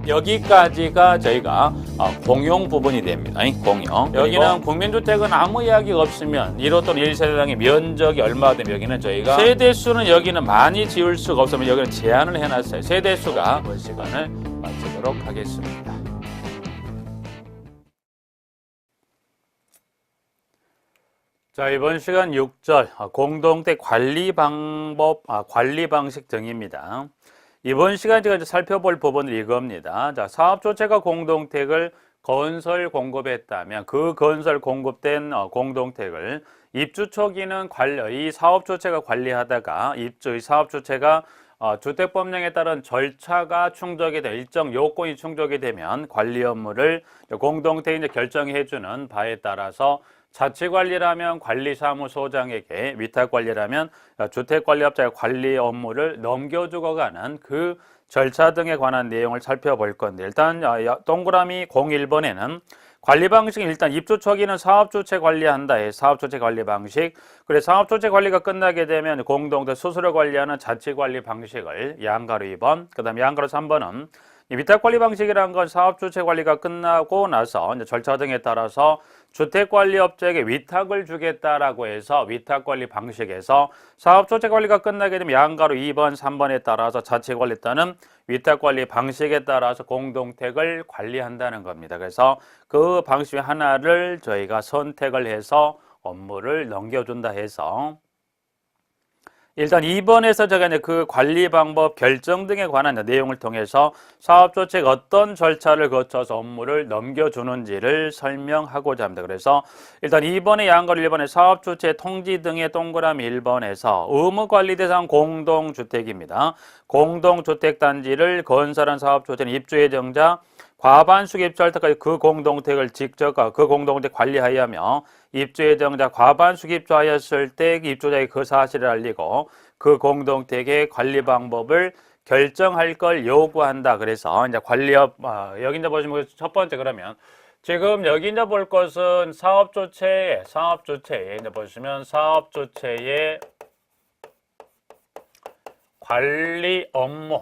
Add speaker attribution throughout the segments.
Speaker 1: 여기까지가 저희가 공용 부분이 됩니다. 공용. 여기는 국민주택은 아무 이야기가 없으면 1호 또는 1세대당의 면적이 얼마가 되면 여기는 저희가 세대수는 여기는 많이 지을 수가 없으면 여기는 제한을 해놨어요. 세대수가 그 시간을 마치도록 하겠습니다. 자, 이번 시간 6절 공동택 관리 방법, 관리 방식 등입니다. 이번 시간 제가 살펴볼 부분은 이겁니다. 자, 사업주체가 공동택을 건설 공급했다면 그 건설 공급된 공동택을 입주 초기는 이 사업주체가 관리하다가 이 사업주체가 주택법령에 따른 절차가 충족이 돼 일정 요건이 충족이 되면 관리 업무를 공동택이 결정해주는 바에 따라서 자치관리라면 관리사무소장에게, 위탁관리라면 주택관리업자의 관리 업무를 넘겨주고 가는 그 절차 등에 관한 내용을 살펴볼 건데, 일단 동그라미 01번에는 관리 방식은 일단 입주 초기는 사업주체 관리한다 해 사업주체 관리 방식. 그래 사업주체 관리가 끝나게 되면 공동택 스스로 관리하는 자치관리 방식을 양가로 2번, 그 다음에 양가로 3번은 위탁관리 방식이라는 건 사업주체 관리가 끝나고 나서 이제 절차 등에 따라서 주택관리업자에게 위탁을 주겠다라고 해서 위탁관리 방식에서 사업주체 관리가 끝나게 되면 양가로 2번, 3번에 따라서 자치관리 또는 위탁관리 방식에 따라서 공동택을 관리한다는 겁니다. 그래서 그 방식 하나를 저희가 선택을 해서 업무를 넘겨준다 해서 일단 2번에서 제가 이제 그 관리 방법 결정 등에 관한 내용을 통해서 사업주체가 어떤 절차를 거쳐서 업무를 넘겨주는지를 설명하고자 합니다. 그래서 일단 2번의 양가로 1번의 사업주체 통지 등의 동그라미 1번에서 의무관리 대상 공동주택입니다. 공동주택단지를 건설한 사업주체는 입주예정자 과반수 입주할 때까지 그 공동택을 직접 그 공동택 관리하여며 입주예정자 과반수 입주하였을 때 입주자의 그 사실을 알리고 그 공동택의 관리 방법을 결정할 걸 요구한다. 그래서 이제 관리업 여기 이제 보시면 첫 번째 그러면 지금 여기 이제 볼 것은 사업주체에 이제 보시면 사업주체의 관리 업무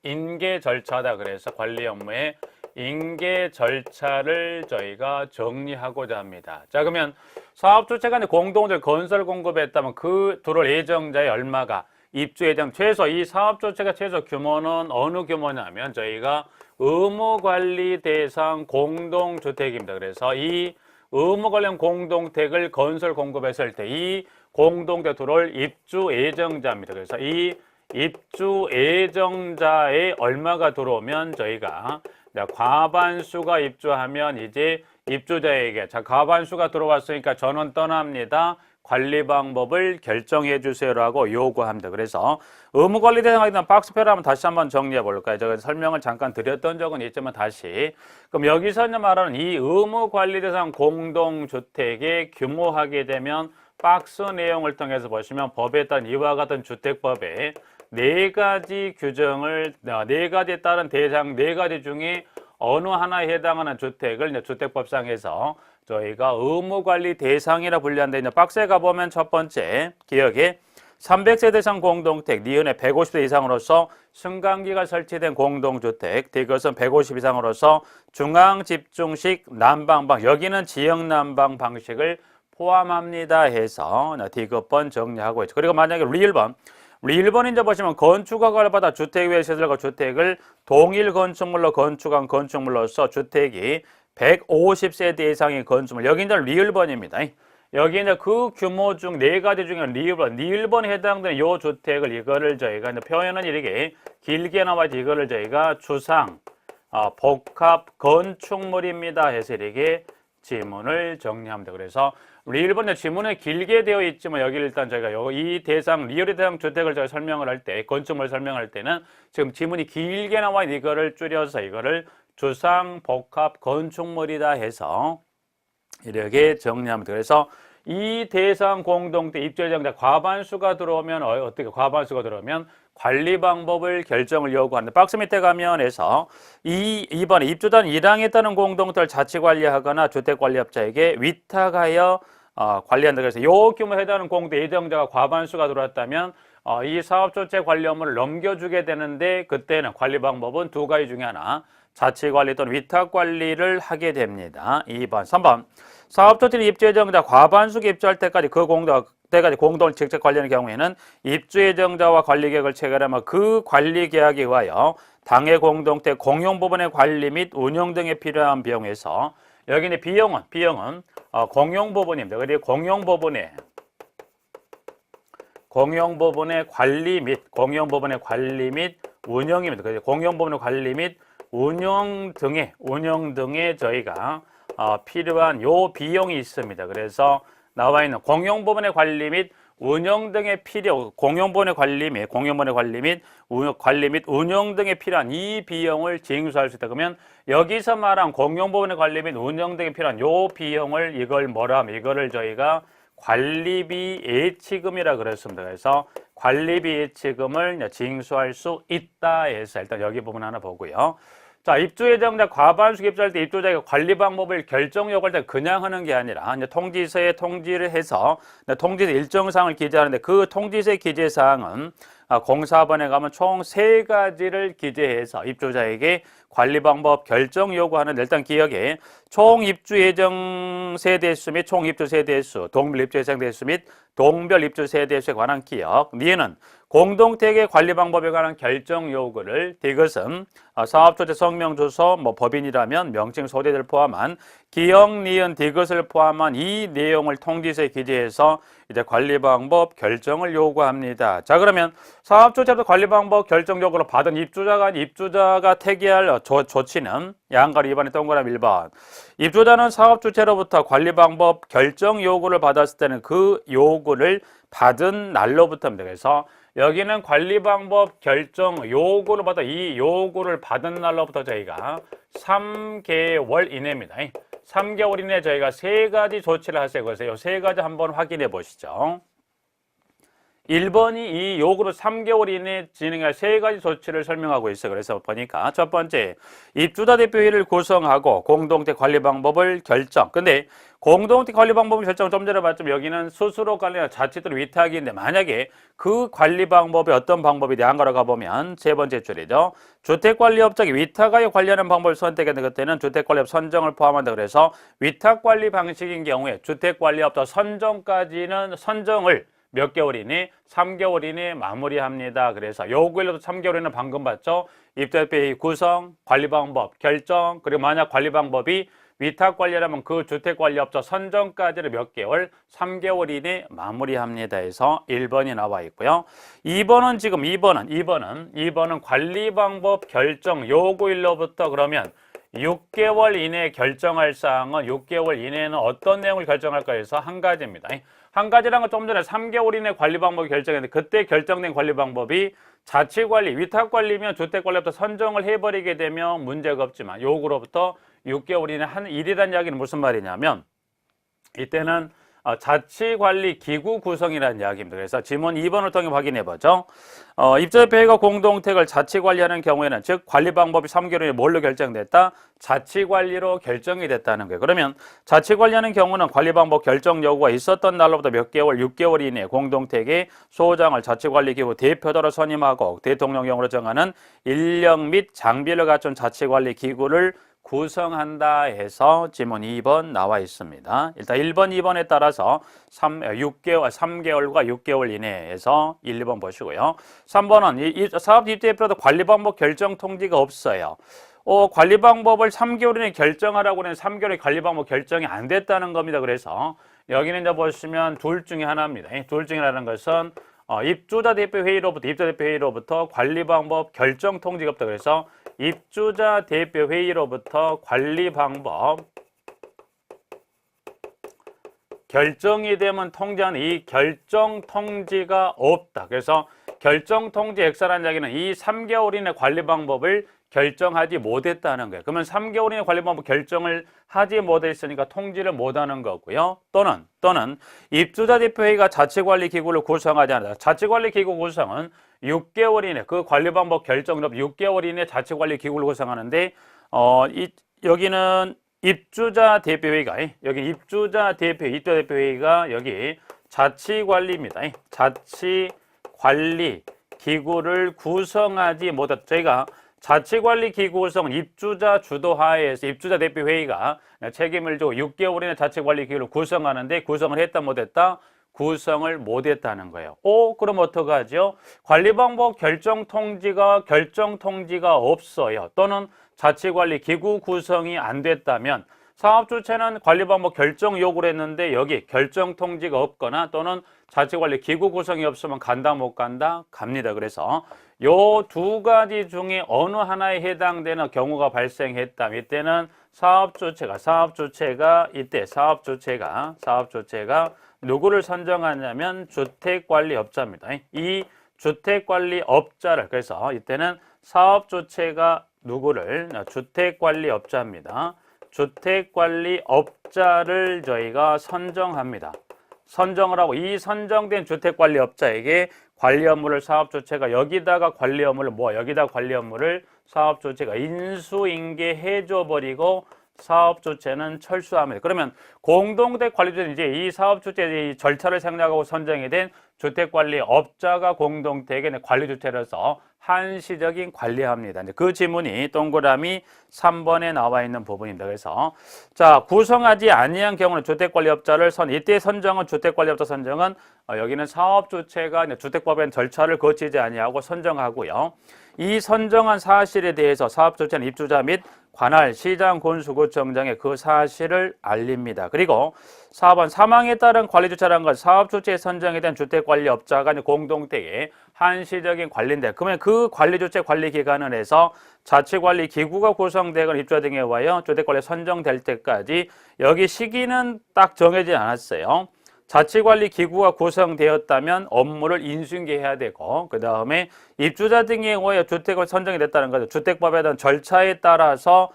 Speaker 1: 인계 절차다. 그래서 관리 업무의 인계 절차를 저희가 정리하고자 합니다. 자, 그러면 사업주체가 공동주택 건설 공급했다면 그 들어올 예정자의 얼마가 입주 예정 최소 이 사업주체가 최소 규모는 어느 규모냐면 저희가 의무관리 대상 공동주택입니다. 그래서 이 의무관련 공동택을 건설 공급했을 때 이 공동택 들어올 입주 예정자입니다. 그래서 이 입주 예정자의 얼마가 들어오면 저희가 과반수가 입주하면 이제 입주자에게 자 과반수가 들어왔으니까 전원 떠납니다. 관리 방법을 결정해 주세요라고 요구합니다. 그래서 의무관리 대상에 대한 박스표를 한번 다시 한번 정리해 볼까요? 제가 설명을 잠깐 드렸던 적은 있지만 다시 그럼 여기서 말하는 이 의무관리 대상 공동주택의 규모하게 되면 박스 내용을 통해서 보시면 법에 따른 이와 같은 주택법에 네 가지 규정을 네 가지에 따른 대상 네 가지 중에 어느 하나에 해당하는 주택을 이제 주택법상에서 저희가 의무관리 대상이라 분류한데 이제 박스에 가보면 첫 번째 기억에 300세대 이상 공동택 니은에 150세 이상으로서 승강기가 설치된 공동주택 이것은 150 이상으로서 중앙집중식 난방방 여기는 지역난방 방식을 포함합니다 해서 디귿번 정리하고 있죠. 그리고 만약에 우리 1번 이제 보시면 건축허가를 받아 주택 외 시설과 주택을 동일 건축물로 건축한 건축물로서 주택이 150세대 이상의 건축물 여기 이제 리을번입니다. 여기 이제 그 규모 중 네 가지 중에 리을번에 해당되는 요 주택을 이거를 저희가 이제 표현은 이렇게 길게 나와있지 이거를 저희가 주상 복합 건축물입니다 해서 이렇게 지문을 정리합니다. 그래서 우리 1번에 지문에 길게 되어 있지만 여기 일단 저희가 이 대상 리얼의 대상 주택을 저희가 설명을 할 때 건축물 설명할 때는 지금 지문이 길게 나와 있는 이거를 줄여서 이거를 주상 복합 건축물이다 해서 이렇게 정리합니다. 그래서 이 대상 공동택 입주 예정자 과반수가 들어오면 어떻게 과반수가 들어오면 관리 방법을 결정을 요구하는데 박스 밑에 가면 해서 2번에 입주자는 1항에 따른 공동택을 자치관리하거나 주택관리업자에게 위탁하여 관리한다. 그래서 요 규모에 해당하는 공도 예정자가 과반수가 들어왔다면 이 사업조치 관리 업무를 넘겨주게 되는데 그때는 관리 방법은 두 가지 중에 하나 자치관리 또는 위탁관리를 하게 됩니다. 2번, 3번 사업조치는 입주예정자 과반수가 입주할 때까지 때까지 공동을 직접 관리하는 경우에는 입주예정자와 관리계획을 체결하면 그 관리계약에 의하여 당해 공동체 공용부분의 관리 및 운영 등에 필요한 비용에서 여기는 비용은 공용부분입니다. 그리고 공용부분의 관리 및 운영입니다. 그래서 공용부분의 관리 및 운영 등에 저희가 필요한 요 비용이 있습니다. 그래서 나와 있는 공용부분의 관리 및 운영 등의 공용부분의 관리 및 운영 등에 필요한 이 비용을 징수할 수 있다. 그러면 여기서 말한 공용부분의 관리 및 운영 등에 필요한 요 비용을 이거를 저희가 관리비 예치금이라 그랬습니다. 그래서 관리비 예치금을 징수할 수 있다 해서 일단 여기 부분 하나 보고요. 자, 입주예정자 과반수 입주할 때 입주자가 관리 방법을 결정 요구할 때 그냥 하는 게 아니라 이제 통지서에 통지를 해서 통지서 일정 사항을 기재하는데 그 통지서의 기재 사항은 공사번에 가면 총 3가지를 기재해서 입주자에게 관리 방법 결정 요구하는 일단 기억에 총 입주 예정 세대수 및 총 입주 세대수, 동별 입주 예정 대수 및 동별 입주 세대수에 관한 기억. 니은 공동택의 관리 방법에 관한 결정 요구를 이것은 사업조치 성명 주소 법인이라면 명칭 소재를 포함한 기억 니은 디귿을 포함한 이 내용을 통지서에 기재해서 이제 관리 방법 결정을 요구합니다. 자, 그러면 사업조치부터 관리 방법 결정 요구를 받은 입주자가 택의할 조치는 양가로 2번에 동그라미 1번. 입주자는 사업주체로부터 관리 방법 결정 요구를 받았을 때는 그 요구를 받은 날로부터입니다. 그래서 여기는 관리 방법 결정 요구를 받아 이 요구를 받은 날로부터 저희가 3개월 이내입니다. 3개월 이내에 저희가 3가지 조치를 하세요. 그래서 이 3가지 한번 확인해 보시죠. 1번이 이 요구로 3개월 이내에 진행할 3가지 조치를 설명하고 있어요. 그래서 보니까 첫 번째, 입주자 대표회의를 구성하고 공동체 관리 방법을 결정. 근데 공동체 관리 방법을 결정 좀 전에 봤지만 여기는 스스로 관리나 자치들 위탁인데 만약에 그 관리 방법이 어떤 방법이 양가로 가보면 세 번째 줄이죠. 주택관리업자가 위탁하여 관리하는 방법을 선택하는 그때는 주택관리업 선정을 포함한다. 그래서 위탁관리 방식인 경우에 주택관리업자 선정을 몇 개월 이내? 3개월 이내에 마무리합니다. 그래서 요구일로도 3개월 이내 방금 봤죠? 입주대표회의 구성, 관리 방법 결정, 그리고 만약 관리 방법이 위탁관리라면 그 주택관리업자 선정까지를 몇 개월? 3개월 이내 마무리합니다. 해서 1번이 나와 있고요. 2번은 관리 방법 결정 요구일로부터 그러면 6개월 이내에 결정할 사항은 6개월 이내에는 어떤 내용을 결정할까 해서 한 가지입니다. 한 가지라는 건 좀 전에 3개월 이내 관리 방법을 결정했는데 그때 결정된 관리 방법이 자치관리, 위탁관리면 주택관리부터 선정을 해버리게 되면 문제가 없지만 요구로부터 6개월 이내 한 일이라는 이야기는 무슨 말이냐면 이때는 자치관리 기구 구성이라는 이야기입니다. 그래서 지문 2번을 통해 확인해보죠. 입주대표회의가 공동택을 자치관리하는 경우에는 즉 관리 방법이 3개월 이내 뭘로 결정됐다? 자치관리로 결정이 됐다는 거예요. 그러면 자치관리하는 경우는 관리 방법 결정 요구가 있었던 날로부터 몇 개월, 6개월 이내에 공동택의 소장을 자치관리기구 대표자로 선임하고 대통령령으로 정하는 인력 및 장비를 갖춘 자치관리 기구를 구성한다 해서 지문 2번 나와 있습니다. 일단 1번, 2번에 따라서 3개월과 6개월 이내에서 1, 2번 보시고요. 3번은 사업 입주대표도 관리 방법 결정 통지가 없어요. 관리 방법을 3개월 이내에 결정하라고 하는 3개월에 관리 방법 결정이 안 됐다는 겁니다. 그래서 여기는 이제 보시면 둘 중에 하나입니다. 둘 중에 하나는 것은 입주자 대표 회의로부터 관리 방법 결정 통지가 없다. 그래서 입주자 대표 회의로부터 관리 방법 결정이 되면 통지하는 이 결정 통지가 없다. 그래서 결정 통지 X라는 이야기는 이 3개월 이내 관리 방법을 결정하지 못했다는 거예요. 그러면 3개월 이내 관리 방법 결정을 하지 못했으니까 통지를 못하는 거고요. 또는 입주자 대표회의가 자치관리 기구를 구성하지 않았다. 자치관리 기구 구성은 6개월 이내 그 관리 방법 결정으로 6개월 이내 자치관리 기구를 구성하는데 여기는 입주자 대표회의가 여기 입주자 대표회의가 여기 자치관리입니다. 자치관리 기구를 구성하지 못했다. 저희가 자치관리 기구 구성은 입주자 주도하에서 입주자 대표회의가 책임을 지고 6개월 이내 자치관리 기구를 구성하는데 구성을 했다 못했다? 구성을 못했다는 거예요. 그럼 어떡하죠? 관리방법 결정 통지가 없어요. 또는 자치관리 기구 구성이 안 됐다면 사업주체는 관리방법 결정 요구를 했는데 여기 결정 통지가 없거나 또는 자치관리 기구 구성이 없으면 간다 못 간다? 갑니다. 그래서 요 두 가지 중에 어느 하나에 해당되는 경우가 발생했다면 이때는 사업주체가 누구를 선정하냐면 주택관리업자입니다. 이 주택관리업자를 그래서 이때는 사업주체가 누구를 주택관리업자입니다. 주택관리업자를 저희가 선정합니다. 선정을 하고 이 선정된 주택관리업자에게 관리 업무를 사업주체가 여기다가 관리 업무를 사업주체가 인수인계해 줘버리고 사업주체는 철수합니다. 그러면 공동주택 관리주체는 이제 이 사업주체의 절차를 생략하고 선정이 된 주택관리업자가 공동주택의 관리주체로서 한시적인 관리합니다. 이제 그 지문이 동그라미 3번에 나와 있는 부분입니다. 그래서 자 구성하지 아니한 경우는 주택관리업자를 이때 선정은 주택관리업자 선정은 여기는 사업주체가 주택법의 절차를 거치지 아니하고 선정하고요. 이 선정한 사실에 대해서 사업주체는 입주자 및 관할, 시장, 군수구청장에 그 사실을 알립니다. 그리고 4번 사망에 따른 관리주체라는 건 사업주체에 선정에 대한 주택관리업자가 공동택의 한시적인 관리인데 그러면 그 관리주체 관리기간을 해서 자치관리기구가 구성되거나 입주자 등에 의하여 주택관리 선정될 때까지 여기 시기는 딱 정해지지 않았어요. 자치관리기구가 구성되었다면 업무를 인수인계해야 되고 그 다음에 입주자 등에 의하여 주택을 선정이 됐다는 거죠. 주택법에 대한 절차에 따라서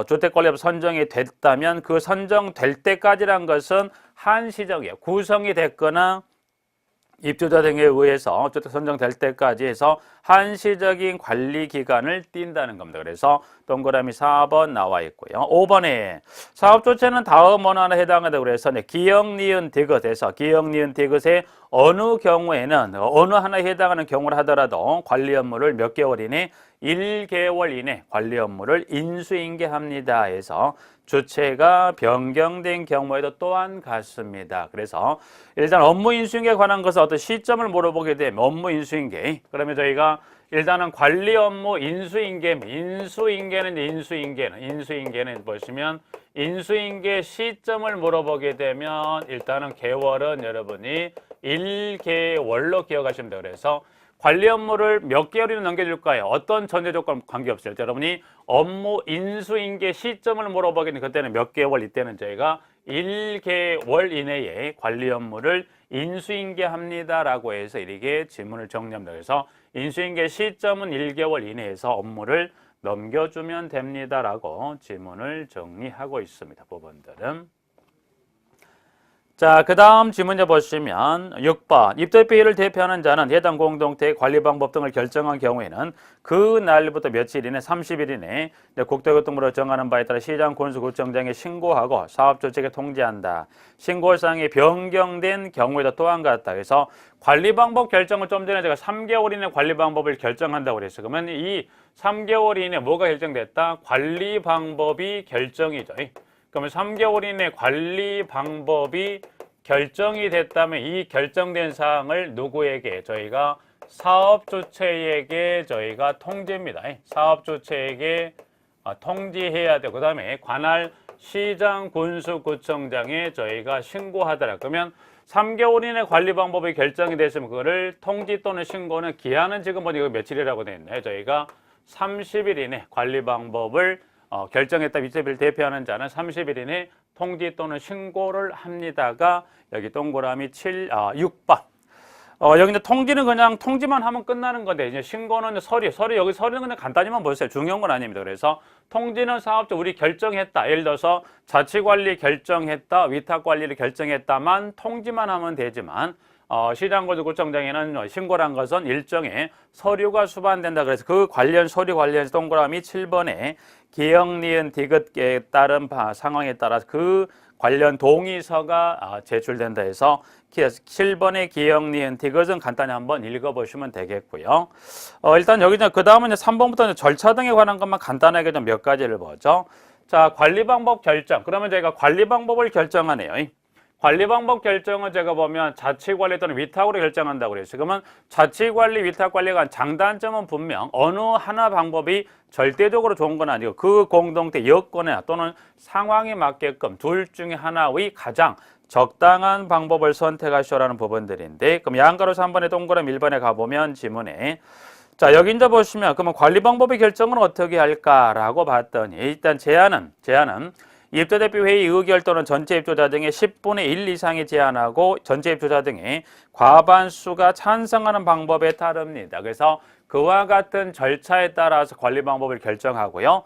Speaker 1: 주택관리업 선정이 됐다면 그 선정될 때까지란 것은 한시적이에요. 구성이 됐거나 입주자 등에 의해서 주택 선정될 때까지 해서 한시적인 관리 기간을 띈다는 겁니다. 그래서 동그라미 4번 나와 있고요. 5번에 사업주체는 다음 어느 하나에 해당한다고 그래서 기역, 니은, 디귿에서 기역, 니은, 디귿의 어느 경우에는 어느 하나에 해당하는 경우를 하더라도 관리 업무를 몇 개월 이내 1개월 이내 관리 업무를 인수인계합니다 해서 주체가 변경된 경우에도 또한 같습니다. 그래서 일단 업무 인수인계에 관한 것은 어떤 시점을 물어보게 되면 업무 인수인계 그러면 저희가 일단은 관리 업무 인수인계는 보시면 인수인계 시점을 물어보게 되면 일단은 개월은 여러분이 1개월로 기억하시면 돼요. 그래서 관리 업무를 몇 개월이나 넘겨줄까요? 어떤 전제 조건 관계없어요. 여러분이 업무 인수인계 시점을 물어보겠는데 그때는 몇 개월, 이때는 저희가 1개월 이내에 관리 업무를 인수인계합니다라고 해서 이렇게 지문을 정리합니다. 그래서 인수인계 시점은 1개월 이내에서 업무를 넘겨주면 됩니다라고 지문을 정리하고 있습니다. 부분들은. 자, 그 다음 지문에 보시면 6번 입대표회의를 대표하는 자는 해당 공동체의 관리 방법 등을 결정한 경우에는 그 날부터 며칠 이내 30일 이내 국토교통부로 정하는 바에 따라 시장 군수구청장에 신고하고 사업조직에 통지한다. 신고사항이 변경된 경우에도 또한 같다. 그래서 관리 방법 결정을 좀 전에 제가 3개월 이내 관리 방법을 결정한다고 그랬어요. 그러면 이 3개월 이내 뭐가 결정됐다? 관리 방법이 결정이죠. 그러면 3개월 이내 관리 방법이 결정이 됐다면 이 결정된 사항을 누구에게? 저희가 사업주체에게 저희가 통지입니다. 사업주체에게 통지해야 되고 그 다음에 관할 시장 군수구청장에 저희가 신고하더라. 그러면 3개월 이내 관리 방법이 결정이 됐으면 그거를 통지 또는 신고는 기한은 지금 보니까 며칠이라고 되어 있나요? 저희가 30일 이내 관리 방법을 결정했다. 입대표를 대표하는 자는 30일 이내 통지 또는 신고를 합니다가 여기 동그라미 6번. 여기 이제 통지는 그냥 통지만 하면 끝나는 건데 이제 신고는 서류 여기 서류는 그냥 간단히만 보세요. 중요한 건 아닙니다. 그래서 통지는 사업자 우리 결정했다. 예를 들어서 자치관리 결정했다, 위탁관리를 결정했다만 통지만 하면 되지만 시장구조구청장에는 신고를 한 것은 일정의 서류가 수반된다. 그래서 그 관련 서류 관련해서 동그라미 7번에 기역, 니은, 디귿에 따른 상황에 따라서 그 관련 동의서가 제출된다 해서 7번의 기역, 니은, 디귿은 간단히 한번 읽어보시면 되겠고요. 일단 여기 그 다음은 3번부터 절차 등에 관한 것만 간단하게 좀 몇 가지를 보죠. 자, 관리 방법 결정. 그러면 저희가 관리 방법을 결정하네요. 관리 방법 결정은 제가 보면 자치관리 또는 위탁으로 결정한다고 그랬어요. 그러면 자치관리, 위탁관리에 관한 장단점은 분명 어느 하나 방법이 절대적으로 좋은 건 아니고 그 공동체 여건에 또는 상황에 맞게끔 둘 중에 하나의 가장 적당한 방법을 선택하시오라는 부분들인데, 그럼 양가로 3번에 동그라미 1번에 가보면 지문에 자, 여기 이제 보시면 그러면 관리 방법의 결정은 어떻게 할까라고 봤더니 일단 제안은 입주대표회의 의결 또는 전체 입주자 등의 10분의 1 이상이 제안하고 전체 입주자 등의 과반수가 찬성하는 방법에 따릅니다. 그래서 그와 같은 절차에 따라서 관리 방법을 결정하고요.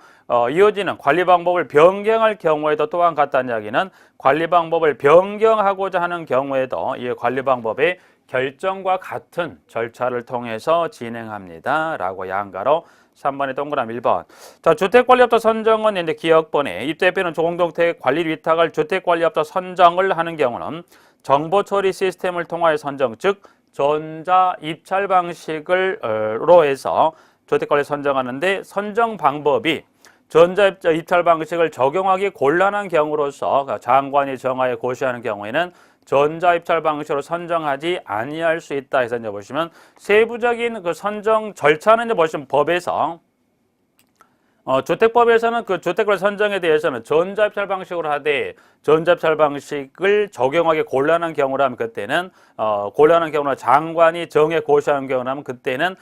Speaker 1: 이어지는 관리 방법을 변경할 경우에도 또한 같다는 이야기는 관리 방법을 변경하고자 하는 경우에도 이 관리 방법의 결정과 같은 절차를 통해서 진행합니다. 라고 양가로 3번의 동그라미 1번. 자, 주택관리업자 선정은 이제 기역번에 입주대표는 공동체 관리 위탁을 주택관리업자 선정을 하는 경우는 정보처리 시스템을 통하여 선정, 즉 전자 입찰 방식으로 해서 주택관리 선정하는데 선정 방법이 전자 입찰 방식을 적용하기 곤란한 경우로서 장관이 정하여 고시하는 경우에는 전자 입찰 방식으로 선정하지 아니할 수 있다 해서 이제 보시면 세부적인 그 선정 절차는 이제 보시면 법에서 주택법에서는 그 주택을 선정에 대해서는 전자입찰 방식으로 하되 전자입찰 방식을 적용하기 곤란한 경우라면 그때는 곤란한 경우나 장관이 정해 고시하는 경우라면 그때는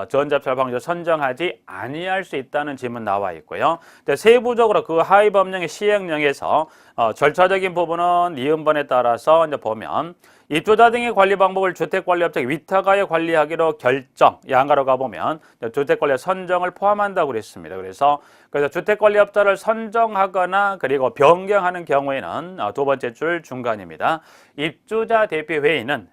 Speaker 1: 전자입찰 방식을 선정하지 아니할 수 있다는 지문 나와 있고요. 세부적으로 그 하위 법령의 시행령에서 절차적인 부분은 이음번에 따라서 이제 보면 입주자 등의 관리 방법을 주택관리업자에 위탁하여 관리하기로 결정, 양가로 가보면 주택관리 선정을 포함한다고 그랬습니다. 그래서 주택관리업자를 선정하거나 그리고 변경하는 경우에는 두 번째 줄 중간입니다. 입주자 대표회의는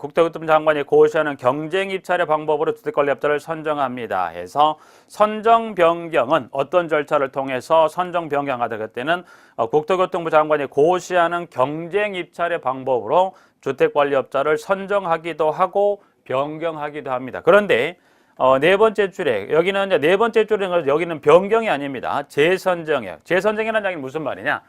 Speaker 1: 국토교통부 장관이 고시하는 경쟁입찰의 방법으로 주택관리업자를 선정합니다. 해서 선정 변경은 어떤 절차를 통해서 선정 변경하다 그때는 국토교통부 장관이 고시하는 경쟁입찰의 방법으로 주택관리업자를 선정하기도 하고 변경하기도 합니다. 그런데 네 번째 줄에 여기는 이제 네 번째 줄은 여기는 변경이 아닙니다. 재선정이에요. 재선정이라는 얘기는 무슨 말이냐?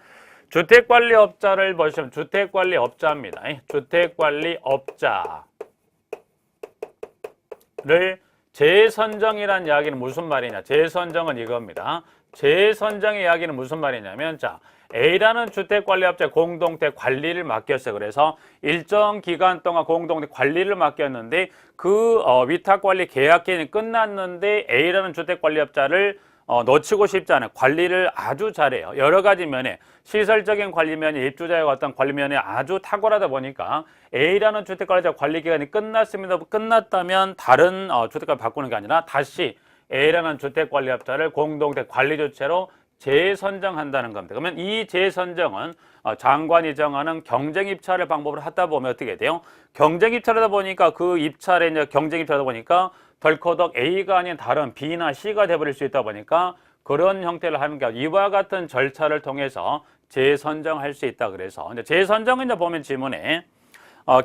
Speaker 1: 주택관리업자를 보시면 주택관리업자입니다. 주택관리업자를 재선정이라는 이야기는 무슨 말이냐? 재선정은 이겁니다. 재선정의 이야기는 무슨 말이냐면 자, A라는 주택관리업자 공동체 관리를 맡겼어요. 그래서 일정 기간 동안 공동체 관리를 맡겼는데 그 위탁관리 계약 기간이 끝났는데 A라는 주택관리업자를 놓치고 싶지 않아요. 관리를 아주 잘해요. 여러 가지 면에 시설적인 관리면이 입주자의 어떤 관리면에 아주 탁월하다 보니까 A라는 주택관리자 관리 기간이 끝났습니다. 끝났다면 다른 주택관리 바꾸는 게 아니라 다시 A라는 주택관리업자를 공동체 관리 주체로 재선정한다는 겁니다. 그러면 이 재선정은 장관이 정하는 경쟁입찰의 방법을 하다 보면 어떻게 돼요? 경쟁입찰하다 보니까 그 입찰에 이제 경쟁입찰하다 보니까 덜커덕 A가 아닌 다른 B나 C가 돼버릴 수 있다 보니까 그런 형태를 하는 게 이와 같은 절차를 통해서 재선정할 수 있다. 그래서 이제 재선정은 이제 보면 지문에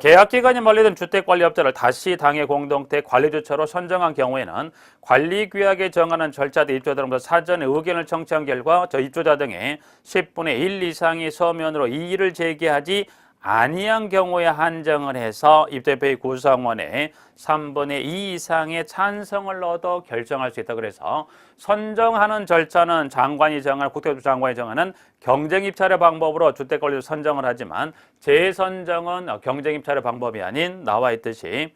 Speaker 1: 계약기간이 만료된 주택관리업자를 다시 당해 공동체 관리주체로 선정한 경우에는 관리규약에 정하는 절차 등 입주자들로부터 사전에 의견을 청취한 결과 입주자 등의 10분의 1 이상이 서면으로 이의를 제기하지 아니한 경우에 한정을 해서 입주대표의 구성원의 3분의 2 이상의 찬성을 얻어 결정할 수 있다. 그래서 선정하는 절차는 장관이 정하는 국토교통부 장관이 정하는 경쟁입찰의 방법으로 주택관리를 선정을 하지만 재선정은 경쟁입찰의 방법이 아닌 나와 있듯이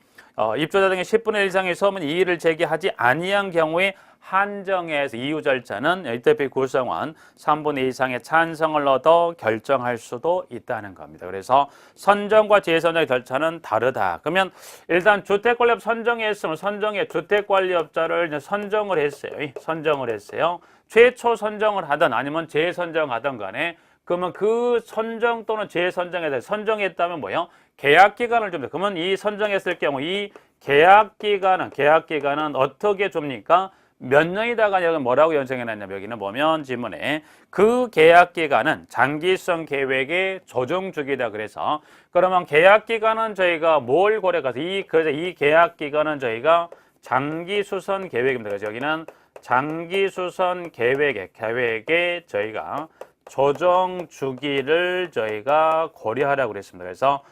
Speaker 1: 입주자 등의 10분의 1 이상의 서면 이의를 제기하지 아니한 경우에 한정해서 이유 절차는 입주대표의 구성원 3분의 2 이상의 찬성을 얻어 결정할 수도 있다는 겁니다. 그래서 선정과 재선정의 절차는 다르다. 그러면 일단 주택관리업 선정했으면 선정의 주택관리업자를 이제 선정을 했어요. 최초 선정을 하든 아니면 재선정하든 간에 그러면 그 선정 또는 재선정에 대해 선정했다면 뭐예요? 계약 기간을 줍니다. 그러면 이 선정했을 경우 이 계약 기간은 어떻게 줍니까? 몇 년이다가 여기 뭐라고 연정해놨냐면 여기는 보면 지문에 그 계약 기간은 장기성 계획의 조정 주기다. 그래서 그러면 계약 기간은 저희가 뭘 고려해서 그래서 이 계약 기간은 저희가 장기 수선 계획입니다. 그래서 여기는 장기 수선 계획에 저희가 조정 주기를 저희가 고려하라고 그랬습니다. 그래서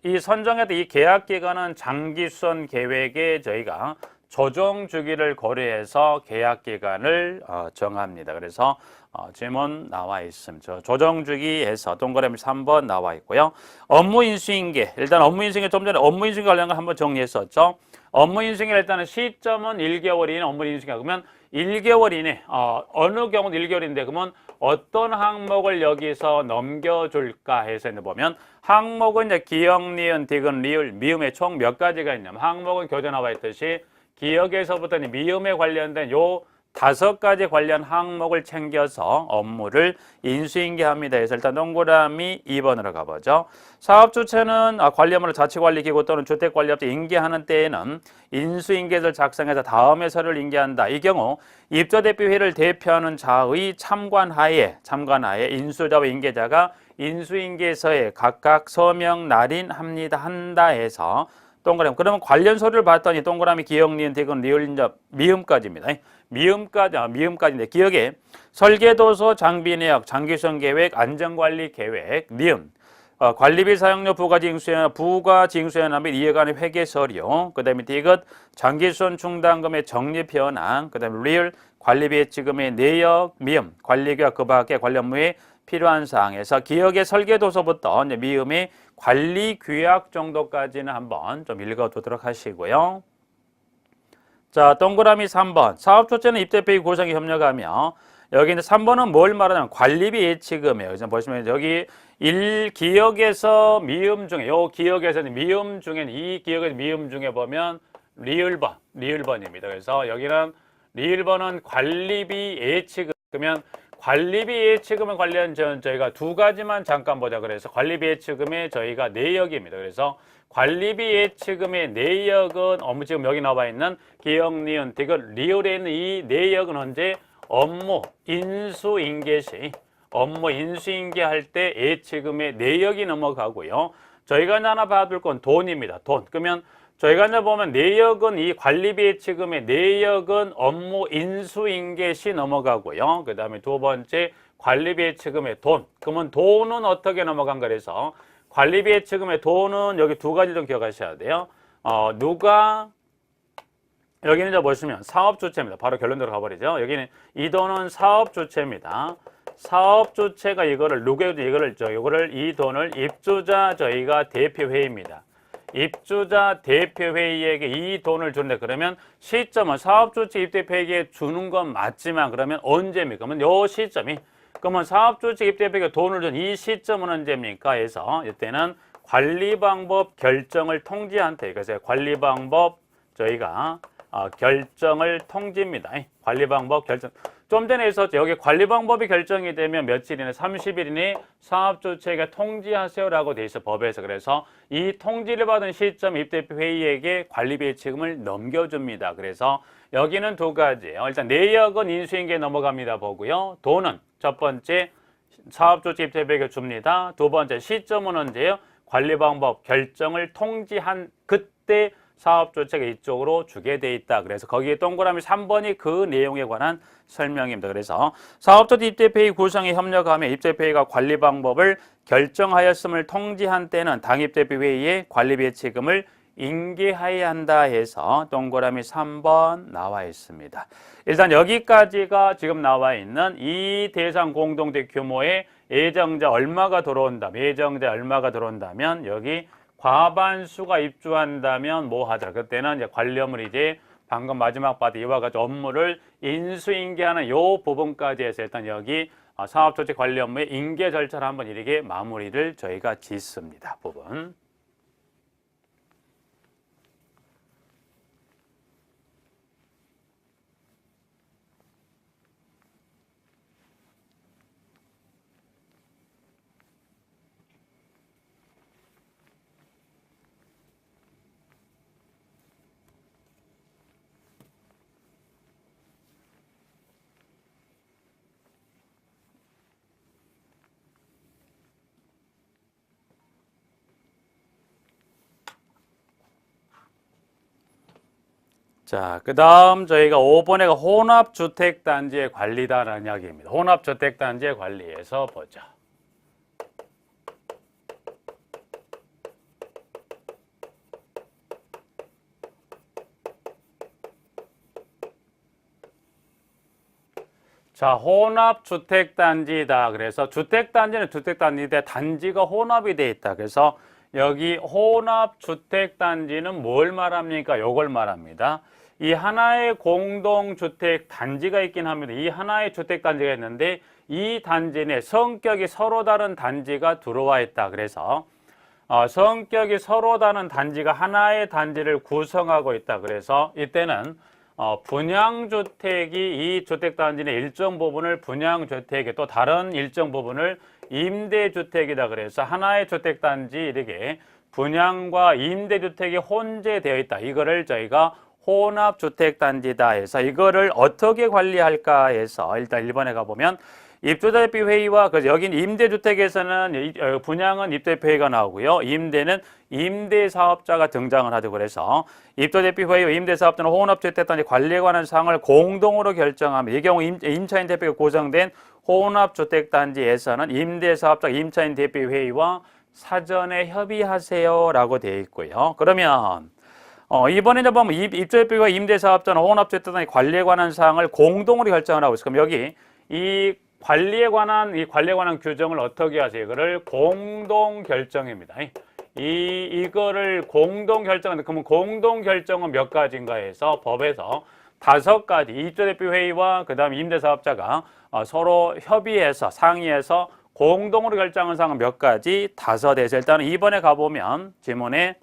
Speaker 1: 이 선정했던 이 계약 기간은 장기 수선 계획에 저희가 조정 주기를 고려해서 계약 기간을 정합니다. 그래서 질문 나와 있습니다. 조정 주기에서 동그라미 3번 나와 있고요. 업무 인수인계. 일단 업무 인수인계 좀 전에 업무 인수인계 관련한 거 한번 정리했었죠. 업무 인수인계 일단은 시점은 1개월 이내 업무 인수인계. 그러면 1개월 이내 어느 경우는 1개월인데 그러면 어떤 항목을 여기서 넘겨줄까 해서 보면 항목은 이제 기억, 니은, 디귿, 리을, 미음의 총 몇 가지가 있냐면 항목은 교재 나와 있듯이 기억에서부터 미음에 관련된 요 5가지 관련 항목을 챙겨서 업무를 인수인계합니다. 그래서 일단 동그라미 2번으로 가보죠. 사업주체는 관리 업무를 자치관리기구 또는 주택관리업체 인계하는 때에는 인수인계서를 작성해서 다음에 서류를 인계한다. 이 경우 입주대표회의를 대표하는 자의 참관하에 인수자와 인계자가 인수인계서에 각각 서명 한다 해서 동그라미. 그러면 관련 서류를 봤더니 동그라미 기억, 니은, 디귿, 리을, 미음까지입니다. 미음까지인데 기억에 설계도서, 장비 내역, 장기수선 계획, 안전관리 계획, 니은, 관리비 사용료 부가 징수연합 및 이해 간의 회계 서류, 그 다음에 디귿, 장기수선 충당금의 적립 현황, 그 다음에 리을, 관리비 지급의 내역, 미음, 관리계약 그 밖의 관련 업무에 필요한 사항에서 기억의 설계도서부터 미음의 관리 규약 정도까지는 한번 좀 읽어두도록 하시고요. 자, 동그라미 3번. 사업조체는 입대표의 구성에 협력하며 여기 이제 3번은 뭘 말하냐면 관리비 예치금이에요. 그래서 보시면 여기 기억에서 미음 중에 미음 중에 이 기억에서 미음 중에 보면 리을번입니다. 그래서 여기는 리을번은 관리비 예치금. 그러면 관리비 예치금을 관련 저희가 2가지만 잠깐 보자. 그래서 관리비 예치금의 저희가 내역입니다. 그래서 관리비 예치금의 내역은 지금 여기 나와 있는 기억, 니은, 디귿, 리을에 있는 이 내역은 언제 업무 인수인계할 때 예치금의 내역이 넘어가고요. 저희가 하나 받을 건 돈입니다. 돈. 그러면 저희가 이제 보면 내역은 이 관리비 예치금의 내역은 업무 인수인계 시 넘어가고요. 그 다음에 두 번째 관리비 예치금의 돈. 그러면 돈은 어떻게 넘어간가 그래서 관리비 예치금의 돈은 여기 2가지 좀 기억하셔야 돼요. 여기는 이제 보시면 사업주체입니다. 바로 결론대로 가버리죠. 여기는 이 돈은 사업주체입니다. 사업주체가 이 돈을 입주자 저희가 대표회의입니다. 입주자 대표회의에게 이 돈을 주는데 그러면 시점은 사업주체 입대표에게 주는 건 맞지만 그러면 언제입니까? 그러면 요 시점이 그러면 사업주체 입대표에게 돈을 준 이 시점은 언제입니까? 해서 이때는 관리방법 결정을 통지한 때 그래서 관리방법 저희가 결정을 통지입니다. 관리방법 결정. 좀 전에 있었죠. 여기 관리방법이 결정이 되면 며칠 이내 30일 이내 사업주체에게 통지하세요라고 돼 있어 법에서. 그래서 이 통지를 받은 시점 입대표 회의에게 관리비 예치금을 넘겨줍니다. 그래서 여기는 2가지예요. 일단 내역은 인수인계에 넘어갑니다 보고요. 돈은 첫 번째 사업주체 입대표에게 줍니다. 2번째 시점은 언제예요? 관리방법 결정을 통지한 그때 사업주체가 이쪽으로 주게 돼 있다. 그래서 거기에 동그라미 3번이 그 내용에 관한 설명입니다. 그래서 사업주체 입대표의 구성에 협력하며 입대표가 관리 방법을 결정하였음을 통지한 때는 당입대표 회의에 관리비 예치금을 인계해야 한다 해서 동그라미 3번 나와 있습니다. 일단 여기까지가 지금 나와 있는 이 대상 공동대 규모의 예정자 얼마가 들어온다면 여기 과반수가 입주한다면 뭐 하자. 그때는 이제 관리업을 이제 방금 마지막 바드 이와 같이 업무를 인수인계하는 요 부분까지 해서 일단 여기 사업조직 관리 업무의 인계 절차를 한번 이렇게 마무리를 저희가 짓습니다. 부분. 자, 그 다음 저희가 5번에가 혼합주택단지의 관리다라는 이야기입니다. 혼합주택단지의 관리에서 보죠. 자, 혼합주택단지다. 그래서 주택단지는 주택단지인데 단지가 혼합이 돼 있다. 그래서 여기 혼합주택단지는 뭘 말합니까? 요걸 말합니다. 이 하나의 공동주택 단지가 있긴 합니다. 이 하나의 주택단지가 있는데 이 단지 내 성격이 서로 다른 단지가 들어와 있다. 그래서 성격이 서로 다른 단지가 하나의 단지를 구성하고 있다. 그래서 이때는 분양주택이 이 주택단지의 일정 부분을 분양주택에 또 다른 일정 부분을 임대주택이다. 그래서 하나의 주택단지 이렇게 분양과 임대주택이 혼재되어 있다. 이거를 저희가 혼합주택단지다 해서 이거를 어떻게 관리할까 해서 일단 1번에 가보면 입주대표회의와 여긴 임대주택에서는 분양은 입주대표회의가 나오고요. 임대는 임대사업자가 등장을 하죠. 그래서 입주대표회의와 임대사업자는 혼합주택단지 관리에 관한 사항을 공동으로 결정하며 이 경우 임차인 대표가 구성된 혼합주택단지에서는 임대사업자 임차인 대표회의와 사전에 협의하세요 라고 되어 있고요. 그러면 이번에 보면 입주대표와 임대사업자는 혼합주택단지 관리에 관한 사항을 공동으로 결정을 하고 있어요. 그럼 여기 이 관리에 관한 규정을 어떻게 하세요? 이거를 공동 결정입니다. 이거를 공동 결정하는데 그러면 공동 결정은 몇 가지인가 해서 법에서 5가지 입주대표 회의와 그다음 임대사업자가 서로 협의해서 상의해서 공동으로 결정한 사항은 몇 가지? 5에서 일단은 2번에 가보면 지문에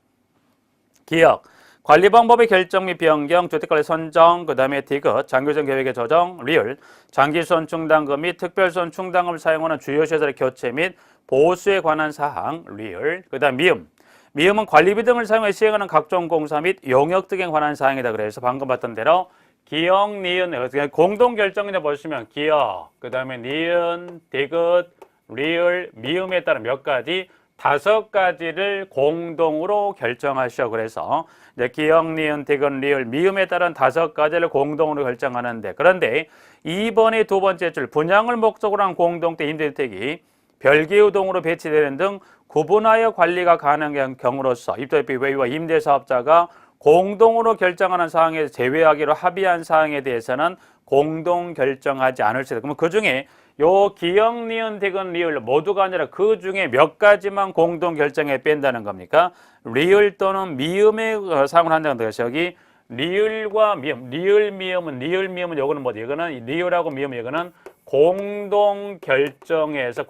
Speaker 1: 기억 관리 방법의 결정 및 변경, 주택관리 선정, 그 다음에 디귿, 장기적 계획의 조정, 리을, 장기선 충당금 및 특별선 충당금을 사용하는 주요 시설의 교체 및 보수에 관한 사항, 리을, 그 다음 미음. 미음은 관리비 등을 사용해 시행하는 각종 공사 및 용역 등에 관한 사항이다. 그래서 방금 봤던 대로 기억, 니은, 공동 결정이나 보시면 기억, 그 다음에 니은, 디귿, 리을, 미음에 따른 몇 가지 5가지를 공동으로 결정하셔. 그래서 이제 기억, 니은, 디귿, 리을, 미음에 따른 5가지를 공동으로 결정하는데 그런데 2번의 두 번째 줄 분양을 목적으로 한 공동대 임대주택이 별개의 동으로 배치되는 등 구분하여 관리가 가능한 경우로서 입주대표 회의와 임대사업자가 공동으로 결정하는 사항에서 제외하기로 합의한 사항에 대해서는 공동 결정하지 않을 수 있다. 그러면 그 중에 요 기억, 니은, 디귿, 리을 모두가 아니라 그 중에 몇 가지만 공동 결정에 뺀다는 겁니까? 리을 또는 미음의 사용을 한다는 것이 여기 리을과 미음, 리을, 미음은 요거는 뭐지? 이거는 리을하고 미음 이거는 공동 결정에서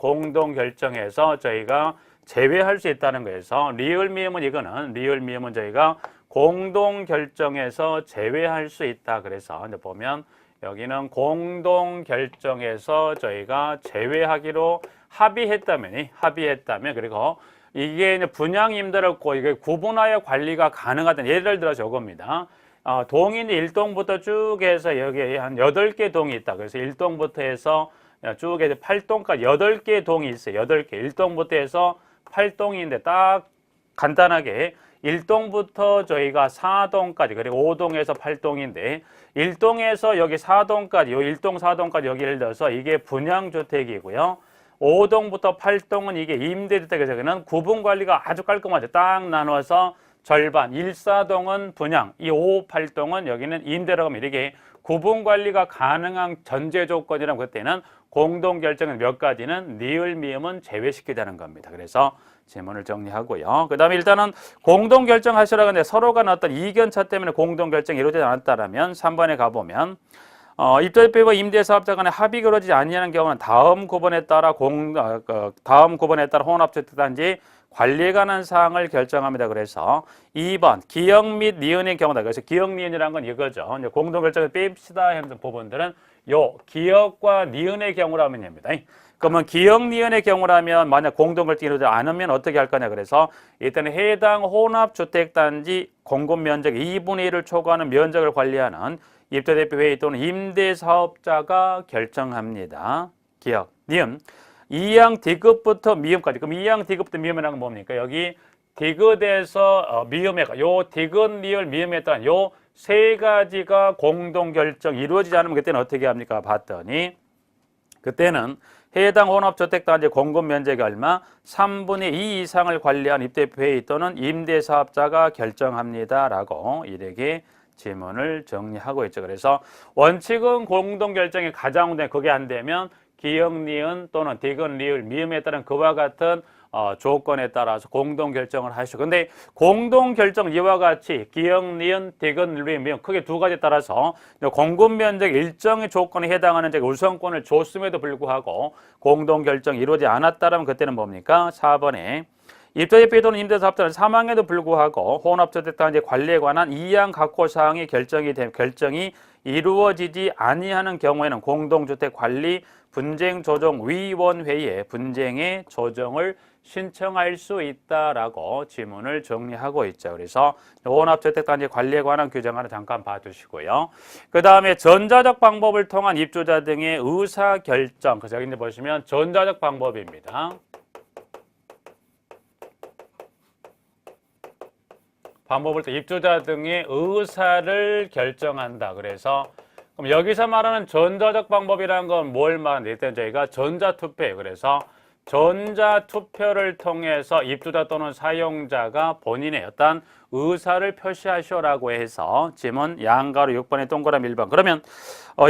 Speaker 1: 저희가 제외할 수 있다는 거에서 리을, 미음은 저희가 공동 결정에서 제외할 수 있다. 그래서 이제 보면 여기는 공동 결정에서 저희가 제외하기로 합의했다면 그리고 이게 이제 분양 임대를 이게 구분하여 관리가 가능하다는 예를 들어서 이겁니다. 동이 1동부터 쭉 해서 여기에 한 8개 동이 있다. 그래서 1동부터 해서 쭉 해서 8동까지 8개 동이 있어요. 8개. 1동부터 해서 8동인데 딱 간단하게 1동부터 저희가 4동까지 그리고 5동에서 8동인데 1동에서 여기 4동까지 요 1동 4동까지 여기 예를 들어서 이게 분양주택이고요. 5동부터 8동은 이게 임대주택에서 그는 구분 관리가 아주 깔끔하죠. 딱 나눠서 절반 1, 4동은 분양, 이 5, 8동은 여기는 임대라고 하면 이렇게 구분 관리가 가능한 전제 조건이라면 그때는 공동 결정은 몇 가지는 니을, 미음은 제외시키자는 겁니다. 그래서 질문을 정리하고요. 그 다음에 일단은 공동 결정하시라고 하는데 서로 간 어떤 이견차 때문에 공동 결정이 이루어지지 않았다면 3번에 가보면 입주대표와 임대사업자 간의 합의가 이루어지지 않는 경우는 다음 구번에 따라 혼합주택단지 관리에 관한 사항을 결정합니다. 그래서 2번 기억 및 니은의 경우다. 그래서 기억, 니은이라는 건 이거죠. 이제 공동 결정을 뺍시다 하는 부분들은 요 기억과 니은의 경우라면 됩니다. 그러면 기억, 니은의 경우라면 만약 공동 결정이 이루어지지 않으면 어떻게 할 거냐. 그래서 일단 해당 혼합주택단지 공급 면적 2분의 1을 초과하는 면적을 관리하는 입주대표회의 또는 임대사업자가 결정합니다. 기억, 니은. 2항 D급부터 미음까지. 그럼 2항 D급부터 미음이라는 건 뭡니까? 여기 디귿에서 미음에 요 디귿, 리을, 미음에 따른 요 세 가지가 공동 결정 이루어지지 않으면 그때는 어떻게 합니까? 봤더니 그때는 해당 혼합주택단지 공급 면적이 얼마? 3분의 2 이상을 관리한 입주대표회의 또는 임대사업자가 결정합니다라고 이렇게 지문을 정리하고 있죠. 그래서 원칙은 공동 결정이 가장 우선 그게 안 되면 기역, 니은 또는 디귿, 리을, 미음에 따른 그와 같은 조건에 따라서 공동 결정을 하시고, 근데 공동 결정 이와 같이 기역, 니은, 디귿, 리을, 미음 크게 두 가지에 따라서 공급 면적 일정의 조건에 해당하는 우선권을 줬음에도 불구하고 공동 결정이 이루어지지 않았다면 그때는 뭡니까? 4번에 입주대표 또는 임대사업자는 사망에도 불구하고 혼합주택단지 관리에 관한 이양 각호 사항의 결정이 이루어지지 아니하는 경우에는 공동주택관리 분쟁조정위원회에 분쟁의 조정을 신청할 수 있다라고 지문을 정리하고 있죠. 그래서 혼합주택단지 관리에 관한 규정 하나 잠깐 봐주시고요. 그 다음에 전자적 방법을 통한 입주자 등의 의사결정. 그래서 여기 이제 보시면 전자적 방법입니다. 방법을 또 입주자 등의 의사를 결정한다. 그래서 그럼 여기서 말하는 전자적 방법이라는 건 뭘 말하는데 일단 저희가 전자투표예요. 그래서 전자투표를 통해서 입주자 또는 사용자가 본인의 어떤 의사를 표시하시오라고 해서 지문 양가로 6번에 동그라미 1번. 그러면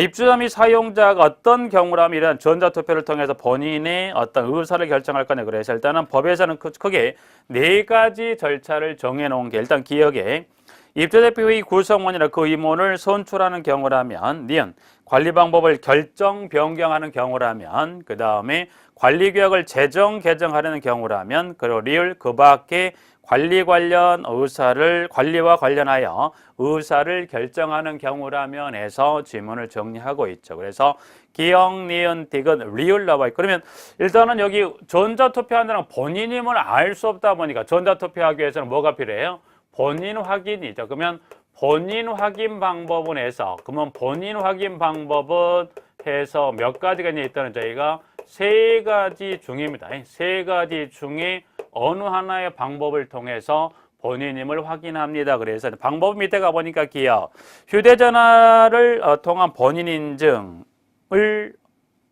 Speaker 1: 입주자 및 사용자가 어떤 경우라면 이런 전자투표를 통해서 본인의 어떤 의사를 결정할 거냐. 그래서 일단은 법에서는 크게 네 가지 절차를 정해놓은 게 일단 기억에 입주대표회의 구성원이나 그 임원을 선출하는 경우라면 니은 관리 방법을 결정 변경하는 경우라면 그 다음에 관리규약을 재정 개정하려는 경우라면 그리고 리을 그 밖에 관리 관련 의사를 관리와 관련하여 의사를 결정하는 경우라면 해서 지문을 정리하고 있죠. 그래서 기역, 니은, 디귿, 리을 나와 있고 그러면 일단은 여기 전자투표한다는 본인임을 알 수 없다 보니까 전자투표하기 위해서는 뭐가 필요해요? 본인 확인이죠. 그러면 본인 확인 방법은 해서 그러면 본인 확인 방법은 해서 몇 가지가 있다는 저희가 세 가지 중입니다. 세 가지 중에 어느 하나의 방법을 통해서 본인임을 확인합니다. 그래서 방법 밑에 가보니까 기억 휴대전화를 통한 본인 인증을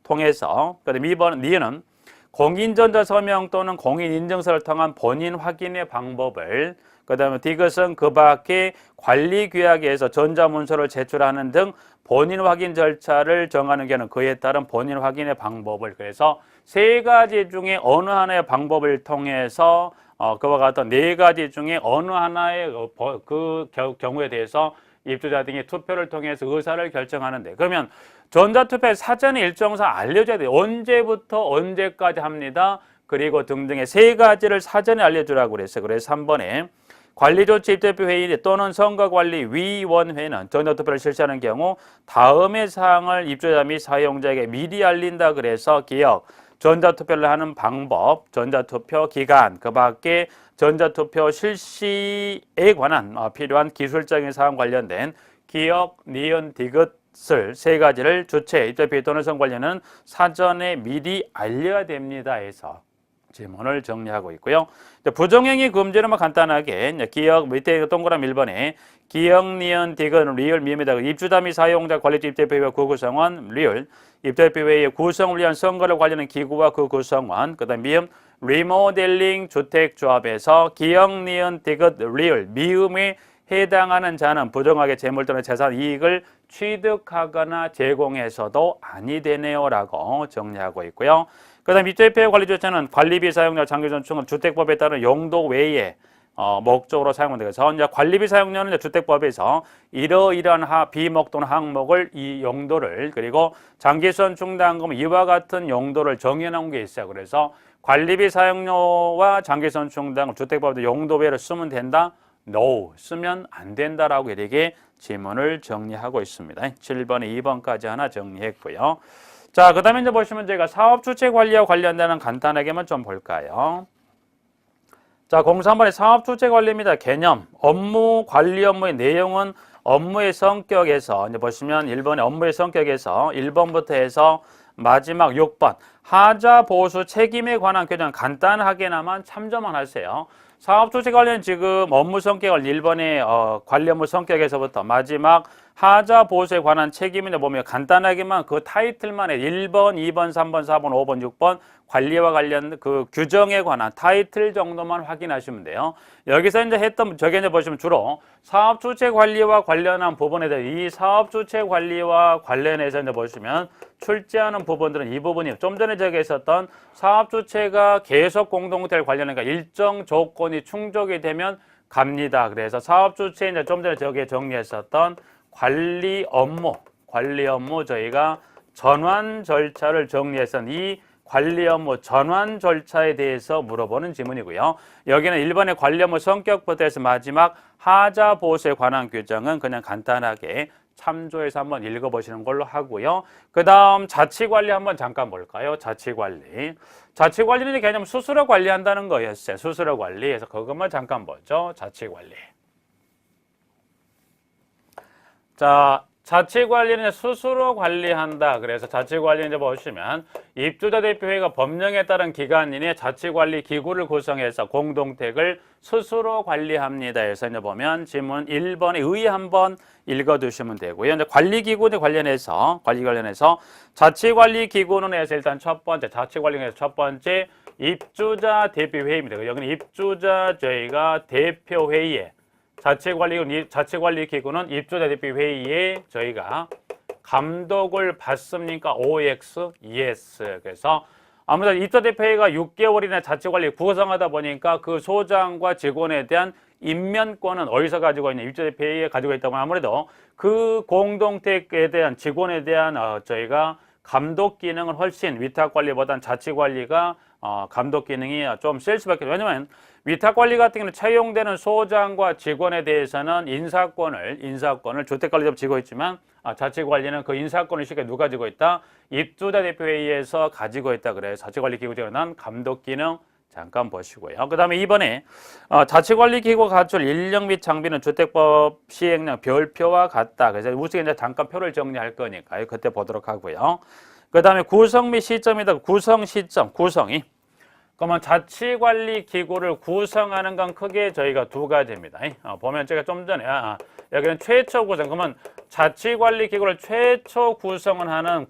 Speaker 1: 통해서 그다음에 2번 니은은 공인전자서명 또는 공인인증서를 통한 본인 확인의 방법을 그 다음에 디귿은 그 밖에 관리규약에서 전자문서를 제출하는 등 본인 확인 절차를 정하는 경우는 그에 따른 본인 확인의 방법을 그래서 세 가지 중에 어느 하나의 방법을 통해서 그와 같은 네 가지 중에 어느 하나의 그 경우에 대해서 입주자 등이 투표를 통해서 의사를 결정하는데 그러면 전자투표 사전에 일정상 알려줘야 돼요. 언제부터 언제까지 합니다. 그리고 등등의 세 가지를 사전에 알려주라고 그랬어요. 그래서 3번에 관리조치 입주대표회의 또는 선거관리위원회는 전자투표를 실시하는 경우 다음의 사항을 입주자 및 사용자에게 미리 알린다 그래서 기억 전자투표를 하는 방법, 전자투표 기간, 그 밖에 전자투표 실시에 관한 필요한 기술적인 사항 관련된 기억, 니은, 디귿을 세 가지를 주최, 입주대표회의 또는 선거관리는 사전에 미리 알려야 됩니다 해서 질문을 정리하고 있고요. 부정행위 금지는 간단하게 기억 밑에 동그라미 1번에 기억, 니은, 디귿, 리을, 미음에다 입주자 및 사용자 관리자 입주대표회의와 그 구성원 리을 입주대표회의의 구성을 위한 선거를 관리하는 기구와 그 구성원 그 다음 미음 리모델링 주택조합에서 기억, 니은, 디귿, 리을, 미음에 해당하는 자는 부정하게 재물 또는 재산 이익을 취득하거나 제공해서도 아니 되네요 라고 정리하고 있고요. 그 다음 입주대표회의 관리조차는 관리비 사용료 장기전축은 주택법에 따른 용도 외에 목적으로 사용된다. 그래서 이제 관리비 사용료는 주택법에서 이러이러한 비목 또는 항목을 이 용도를 그리고 장기선 충당금 이와 같은 용도를 정해놓은 게 있어요. 그래서 관리비 사용료와 장기선 충당금 주택법에서 용도 외로 쓰면 된다. No, 쓰면 안 된다라고 이렇게 지문을 정리하고 있습니다. 7번에 2번까지 하나 정리했고요. 자, 그 다음에 이제 보시면 저희가 사업주체 관리와 관련되는 간단하게만 좀 볼까요? 자, 03번에 사업주체 관리입니다. 개념, 업무, 관리 업무의 내용은 업무의 성격에서 이제 보시면 1번에 업무의 성격에서 1번부터 해서 마지막 6번 하자 보수 책임에 관한 규정 간단하게나마 참조만 하세요. 사업주체 관련 지금 업무 성격을 1번의 관리 업무 성격에서부터 마지막 하자 보수에 관한 책임을 보면 간단하게만 그 타이틀만에 1번, 2번, 3번, 4번, 5번, 6번 관리와 관련 그 규정에 관한 타이틀 정도만 확인하시면 돼요. 여기서 이제 했던 저게 이제 보시면 주로 사업 주체 관리와 관련한 부분에 대해 이 사업 주체 관리와 관련해서 이제 보시면 출제하는 부분들은 이 부분이에요. 좀 전에 저기 있었던 사업 주체가 계속 공동체를 관련하니까 일정 조건이 충족이 되면 갑니다. 그래서 사업 주체 이제 좀 전에 저기에 정리했었던 관리 업무 저희가 전환 절차를 정리해서 이 관리 업무 전환 절차에 대해서 물어보는 지문이고요. 여기는 1번의 관리 업무 성격부터 해서 마지막 하자 보수에 관한 규정은 그냥 간단하게 참조해서 한번 읽어보시는 걸로 하고요. 그 다음 자치관리 한번 잠깐 볼까요? 자치관리. 자치관리는 개념 스스로 관리한다는 거였어요. 스스로 관리해서 그것만 잠깐 보죠. 자치관리. 자, 자치관리는 스스로 관리한다. 그래서 자치관리 이제 보시면 입주자 대표회의가 법령에 따른 기관인의 자치관리 기구를 구성해서 공동택을 스스로 관리합니다. 해서 이제 보면 지문 1번에 의 한번 읽어두시면 되고요. 이제 관리기구 관련해서 자치관리 기구는 해서 일단 첫 번째 자치관리에서 첫 번째 입주자 대표회의입니다. 여기는 입주자 저희가 대표회의에 자치관리 기구는 입주자 대표 회의에 저희가 감독을 받습니까? OX, ES. 그래서 아무래도 입주자 대표 회의가 6개월이나 자치관리 구성하다 보니까 그 소장과 직원에 대한 임면권은 어디서 가지고 있냐? 입주자 대표 회의에 가지고 있다고 하면 아무래도 그 공동택에 대한 직원에 대한 저희가 감독 기능은 훨씬 위탁 관리보다는 자치 관리가 감독 기능이 좀 셀 수밖에 없어요. 왜냐하면 위탁 관리 같은 경우는 채용되는 소장과 직원에 대해서는 인사권을 주택관리자가 지고 있지만 자치 관리는 그 인사권을 쉽게 누가 가지고 있다? 입주자 대표회의에서 가지고 있다. 그래요. 자치관리 기구에 관한 감독 기능 잠깐 보시고요. 그 다음에 이번에 자치관리기구 갖출 인력 및 장비는 주택법 시행령 별표와 같다. 그래서 우측에 이제 잠깐 표를 정리할 거니까요. 그때 보도록 하고요. 그 다음에 구성 및 시점이다. 구성 시점, 구성이. 그러면 자치관리기구를 구성하는 건 크게 저희가 두 가지입니다. 보면 제가 좀 전에 여기는 최초 구성. 그러면 자치관리기구를 최초 구성하는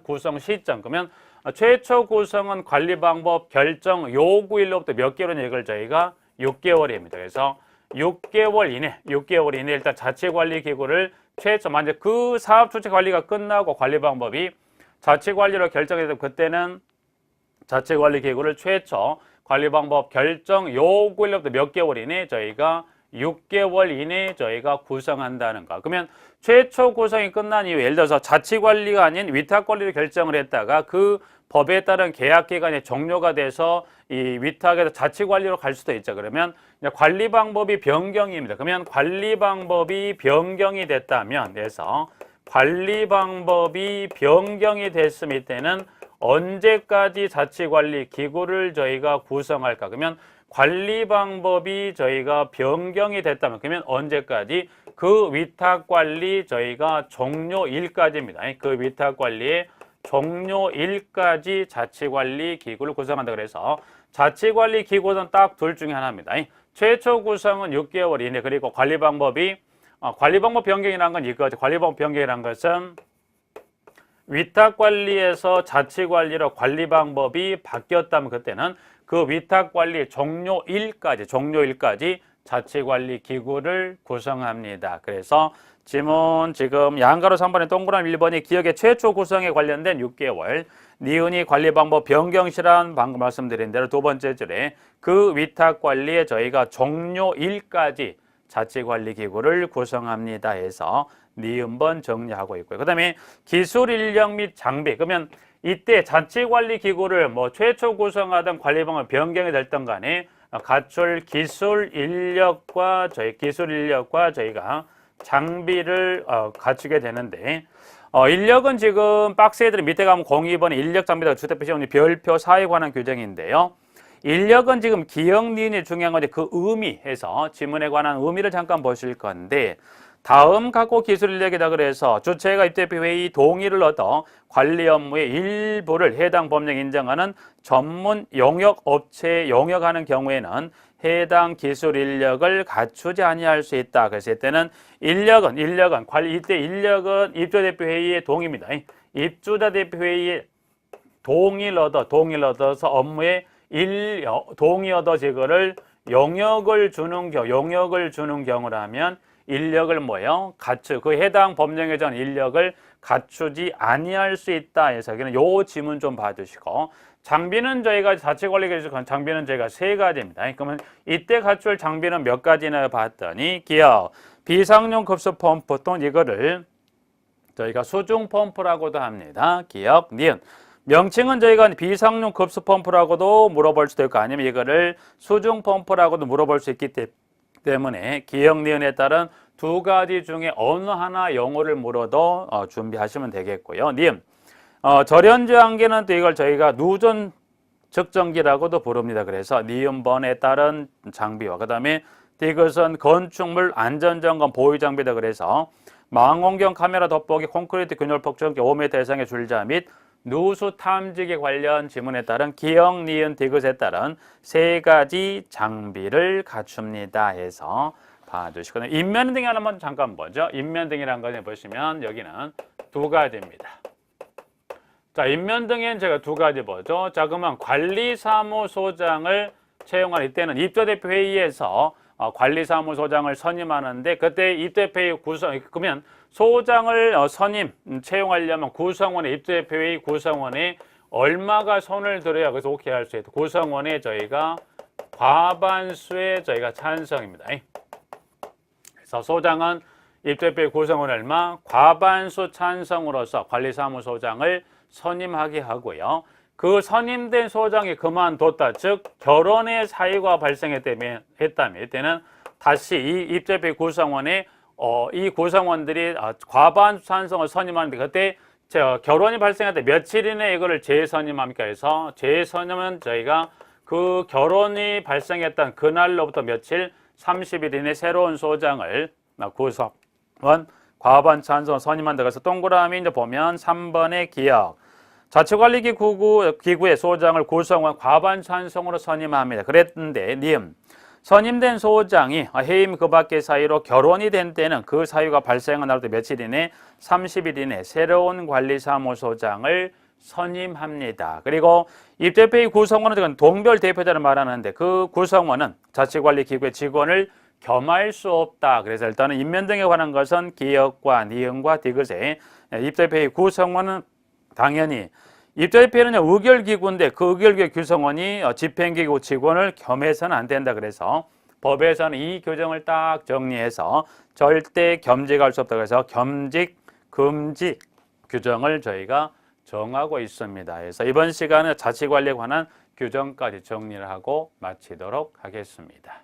Speaker 1: 구성 시점. 그러면 최초 구성은 관리 방법 결정 요구일로부터 몇 개월이냐 이걸 저희가 6개월입니다. 그래서 6개월 이내 일단 자치관리기구를 최초 만약 그 사업 주체 관리가 끝나고 관리 방법이 자치관리로 결정해서 그때는 자치관리기구를 최초 관리 방법 결정 요구일로부터 몇 개월 이내 저희가 6개월 이내에 저희가 구성한다는 거. 그러면 최초 구성이 끝난 이후 예를 들어서 자치관리가 아닌 위탁관리를 결정을 했다가 그 법에 따른 계약기간이 종료가 돼서 이 위탁에서 자치관리로 갈 수도 있죠. 그러면 관리 방법이 변경입니다. 그러면 관리 방법이 변경이 됐다면 그래서 관리 방법이 변경이 됐으면 이때는 언제까지 자치관리 기구를 저희가 구성할까? 그러면 관리 방법이 저희가 변경이 됐다면 그러면 언제까지? 그 위탁관리 저희가 종료일까지입니다. 그 위탁관리의 종료일까지 자치관리 기구를 구성한다. 그래서 자치관리 기구는 딱 둘 중에 하나입니다. 최초 구성은 6개월 이내 그리고 관리 방법 변경이라는 건 이거죠. 관리 방법 변경이라는 것은 위탁관리에서 자치관리로 관리 방법이 바뀌었다면 그때는 그 위탁관리 종료일까지 자치관리 기구를 구성합니다. 그래서 지문 지금 양가로 3번에 동그라미 1번이 기억의 최초 구성에 관련된 6개월 니은이 관리 방법 변경 시란 방금 말씀드린 대로 두 번째 줄에 그 위탁관리에 저희가 종료일까지 자치관리 기구를 구성합니다 해서 니은번 정리하고 있고요. 그 다음에 기술 인력 및 장비. 그러면 이때 자치관리 기구를 최초 구성하던 관리 방법 변경이 됐던 간에 갖출 기술 인력과 저희가 장비를 갖추게 되는데 인력은 지금 박스애들이 밑에 가면 02번에 인력 장비다 주택표 시험리 별표 4에 관한 규정인데요. 인력은 지금 기억 니은이 중요한 건데 그 의미해서 지문에 관한 의미를 잠깐 보실 건데 다음 갖고 기술 인력이다 그래서 주체가 입대표 회의 동의를 얻어 관리 업무의 일부를 해당 법령 인정하는 전문 용역 업체에 용역하는 경우에는 해당 기술 인력을 갖추지 아니할 수 있다. 그래서 이때는 인력은 이때 인력은 입주자 대표 회의의 동의입니다. 입주자 대표 회의의 동의를 얻어서 업무에 동의 얻어 제거를 용역을 주는 경우라면 인력을 그 해당 법령에 정한 인력을 갖추지 아니할 수 있다 해서 여기는 요 지문 좀 봐주시고, 장비는 저희가 자체관리계획서 장비는 저희가 3가지입니다. 그러면 이때 갖출 장비는 몇 가지나 봤더니 기억 비상용 급수 펌프 또는 이거를 저희가 수중 펌프라고도 합니다. 기억 니은 명칭은 저희가 비상용 급수 펌프라고도 물어볼 수도 있고 아니면 이거를 수중 펌프라고도 물어볼 수 있기 때문에 기억 니은에 따른 2가지 중에 어느 하나 용어를 물어도 준비하시면 되겠고요. 니은 절연제 한계는 또 이걸 저희가 누전 측정기라고도 부릅니다. 그래서 니은번에 따른 장비와 그 다음에 이것은 건축물 안전점검 보유 장비다. 그래서 망원경 카메라 돋보기 콘크리트 균열 폭정기 5m 이상의 줄자 및 누수 탐지기 관련 지문에 따른 기억, 니은, 디귿에 따른 3가지 장비를 갖춥니다 해서 봐주시거든요. 인면등이 하나만 잠깐 보죠. 인면등이라는 것을 보시면 여기는 2가지입니다. 자, 인면등에는 제가 2가지 보죠. 자, 그러면 관리사무소장을 채용할 이때는 입주대표 회의에서 관리사무소장을 선임하는데 그때 입주대표 회의 그러면 소장을 채용하려면 입주대표 회의 구성원에 얼마가 손을 들어야 그래서 오케이 할 수 있다. 구성원에 저희가 과반수의 저희가 찬성입니다. 그래서 소장은 입주대표 회의 구성원 얼마? 과반수 찬성으로서 관리사무소장을 선임하게 하고요. 그 선임된 소장이 그만뒀다. 즉 결혼의 사유가 발생했다면 이때는 다시 이 입주대표 구성원에 이 구성원들이 과반수 찬성을 선임하는데 그때 결혼이 발생할 때 며칠 이내에 이거를 재선임합니까? 해서 재선임은 저희가 그 결혼이 발생했던 그날로부터 며칠 30일 이내 새로운 소장을 구성원 과반 찬성 선임한다. 그래서 동그라미 이제 보면 3번의 기억 자치관리기구의 소장을 구성원 과반 찬성으로 선임합니다. 그랬는데 니은 선임된 소장이 해임 그 밖의 사유로 결혼이 된 때는 그 사유가 발생한 날부터 며칠 이내 30일 이내 새로운 관리사무소장을 선임합니다. 그리고 입대표의 구성원은 동별 대표자를 말하는데 그 구성원은 자치관리기구의 직원을 겸할 수 없다. 그래서 일단은 인면등에 관한 것은 기억과 니은과 디귿에 입대표의 구성원은 당연히 입대표는 의결기구인데 그 의결기구 구성원이 집행기구 직원을 겸해서는 안 된다. 그래서 법에서는 이 규정을 딱 정리해서 절대 겸직할 수 없다. 그래서 겸직, 금지 규정을 저희가 정하고 있습니다. 그래서 이번 시간은 자치관리에 관한 규정까지 정리를 하고 마치도록 하겠습니다.